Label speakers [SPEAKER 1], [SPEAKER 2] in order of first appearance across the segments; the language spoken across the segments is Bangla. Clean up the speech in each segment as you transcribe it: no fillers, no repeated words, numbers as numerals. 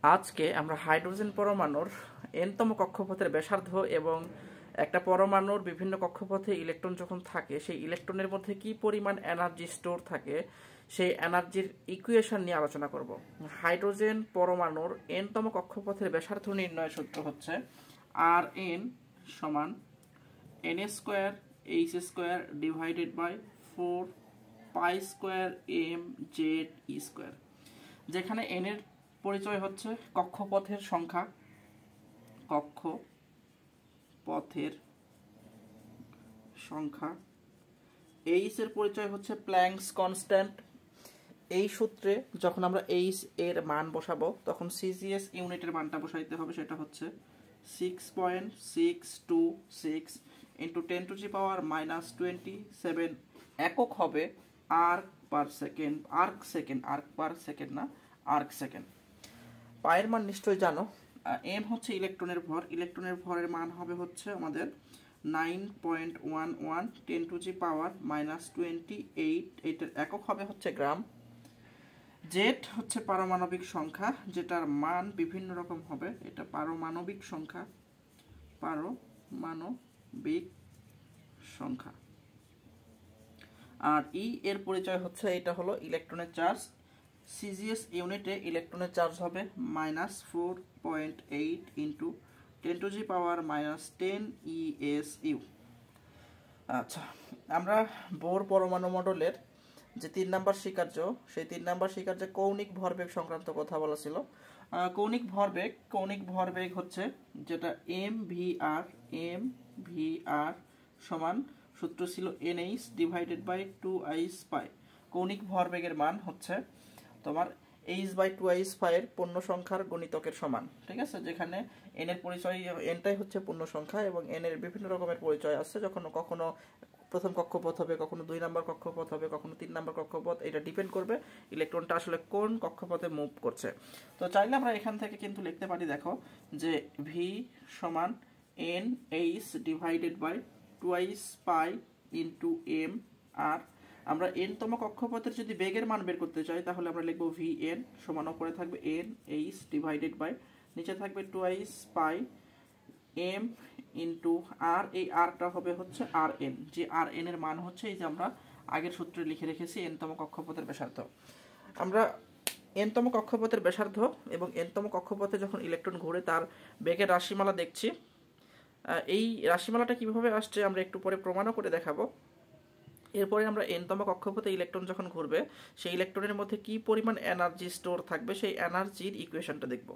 [SPEAKER 1] আজকে আমরা হাইড্রোজেন পরমাণুর এনতম কক্ষপথের ব্যাসার্ধ এবং একটা পরমাণুর বিভিন্ন কক্ষপথে ইলেকট্রন যখন থাকে সেই ইলেকট্রনের মধ্যে কি পরিমাণ এনার্জি স্টোর থাকে সেই এনার্জির ইকুয়েশন নিয়ে আলোচনা করব। হাইড্রোজেন পরমাণুর এনতম কক্ষপথের ব্যাসার্ধ নির্ণয়ের সূত্র হচ্ছে আর এন সমান N square H square divided by 4 pi square M Z E square, যেখানে এন এর পরিচয় হচ্ছে কক্ষপথের সংখ্যা, এইচ এর পরিচয় হচ্ছে প্ল্যাঙ্কস কনস্ট্যান্ট। এই সূত্রে যখন আমরা এইচ এর মান বসাবো তখন সিজিএস ইউনিটের মানটা বসাইতে হবে, সেটা হচ্ছে 6.626 ইন্টু 10⁻⁻27 একক হবে arc per second, arc second. পায়ের মান নিশ্চয়ই জানো, এম হচ্ছে ইলেকট্রনের ভর, ইলেকট্রনের ভরের মান হবে হচ্ছে আমাদের 9.11 10⁻⁻28, এটার একক হবে হচ্ছে গ্রাম। জেড হচ্ছে পারমাণবিক সংখ্যা, যেটার মান বিভিন্ন রকম হবে, এটা পারমাণবিক সংখ্যা। আর ই এর পরিচয় হচ্ছে এটা হলো ইলেকট্রনের চার্জ। সিজিএস ইউনিটে ইলেকট্রনের চার্জ হবে -4.8 ইন্টু 10⁻⁻10 ESU। আচ্ছা, আমরা বোর পরমাণু মডেলের যে 3 নাম্বার স্বীকার্য, সেই 3 নাম্বার স্বীকার্যে কৌণিক ভরবেগ সংক্রান্ত কথা বলা ছিল। কৌণিক ভরবেগ হচ্ছে যেটা এম ভি আর সমান সূত্র ছিল NH divided by 2I spy. কৌণিক ভরবেগের মান হচ্ছে তোমার H/2I স্পাই এর পূর্ণ সংখ্যার গুণিতকের সমান, ঠিক আছে? যেখানে n এর পরিচয়, nটাই হচ্ছে পূর্ণ সংখ্যা এবং n এর বিভিন্ন রকমের পরিচয় আছে, যখন কখনো প্রথম কক্ষপথ হবে, কখনো 2 নাম্বার কক্ষপথ হবে, কখনো 3 নাম্বার কক্ষপথ, এটা ডিপেন্ড করবে ইলেকট্রনটা আসলে কোন কক্ষপথে মুভ করছে। তো চাইলে আমরা এখান থেকে কিন্তু লিখতে পারি, দেখো যে ভি সমান NH ডিভাইডেড বাই 2I স্পাই ইন্টু এম আর। আমরা এনতম কক্ষপথের যদি বেগের মান বের করতে চাই তাহলে আমরা লিখবো VN সমান উপরে থাকবে NH ডিভাইডেড বাই, নিচে থাকবে 2I স্পাই এম ইন্টু আর। এই আরটা হবে হচ্ছে RN, যে RN এর মান হচ্ছে এই যে আমরা আগের সূত্রে লিখে রেখেছি এনতম কক্ষপথের ব্যাসার্ধ। আমরা এনতম কক্ষপথের ব্যাসার্ধ এবং এনতম কক্ষপথে যখন ইলেকট্রন ঘুরে তার বেগের রাশিমালা দেখছি। এই রাশিমালাটা কিভাবে আসছে আমরা একটু পরে প্রমাণও করে দেখাবো। এরপরে আমরা এনতম কক্ষপথে ইলেকট্রন যখন ঘুরবে সেই ইলেকট্রনের মধ্যে কি পরিমাণ এনার্জি স্টোর থাকবে সেই এনার্জির ইকুয়েশনটা দেখব।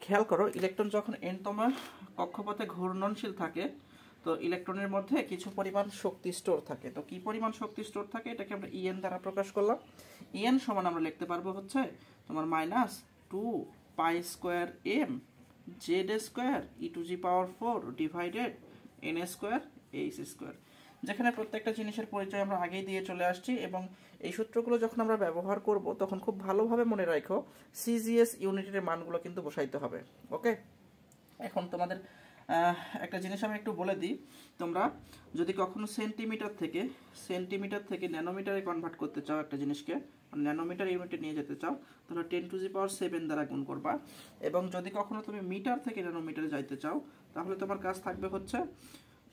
[SPEAKER 1] খেয়াল করো, ইলেকট্রন যখন এনতম কক্ষপথে ঘূর্ণনশীল থাকে তো ইলেকট্রনের মধ্যে কিছু পরিমাণ শক্তি স্টোর থাকে। তো কি পরিমাণ শক্তি স্টোর থাকে এটাকে আমরা EN দ্বারা প্রকাশ করলাম। EN সমান আমরা লিখতে পারবো হচ্ছে তোমার -2 pi square M Z square e⁴ divided n square H square, যেখানে প্রত্যেকটা জিনিসের পরিচয় আমরা আগেই দিয়ে চলে আসছি এবং এই সূত্রগুলো যখন আমরা ব্যবহার করব তখন খুব ভালোভাবে মনে রাখো সিজিএস ইউনিটের মানগুলো কিন্তু বসাইতে হবে। ওকে, এখন তোমাদের একটা জিনিস আমি একটু বলে দিই, তোমরা যদি কখনো সেন্টিমিটার থেকে ন্যানোমিটারে কনভার্ট করতে চাও, একটা জিনিসকে ন্যানোমিটার ইউনিটে নিয়ে যেতে চাও তাহলে 10⁻7 দ্বারা গুণ করবা, এবং যদি কখনো তুমি মিটার থেকে ন্যানোমিটারে যাইতে চাও তাহলে তোমার কাজ থাকবে হচ্ছে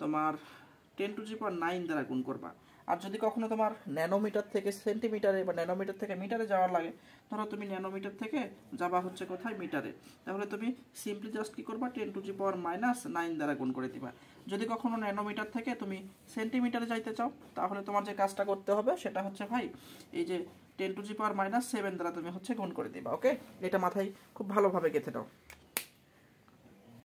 [SPEAKER 1] তোমার 10⁹ দ্বারা গুণ করবা। আর যদি কখনো তোমার ন্যানোমিটার থেকে সেন্টিমিটারে বা ন্যানোমিটার থেকে মিটারে যাওয়ার লাগে, ধরো তুমি ন্যানোমিটার থেকে যাবা হচ্ছে কোথায় মিটারে, তাহলে তুমি সিম্পলি জাস্ট কি করবা 10⁻⁹ দ্বারা গুণ করে দিবা। যদি কখনো ন্যানোমিটার থেকে তুমি সেন্টিমিটারে যাইতে চাও তাহলে তোমার যে কাজটা করতে হবে সেটা হচ্ছে ভাই এই যে 10⁻⁷ দ্বারা তুমি হচ্ছে গুণ করে দিবা। ওকে, এটা মাথায় খুব ভালোভাবে গেঁথে দাও।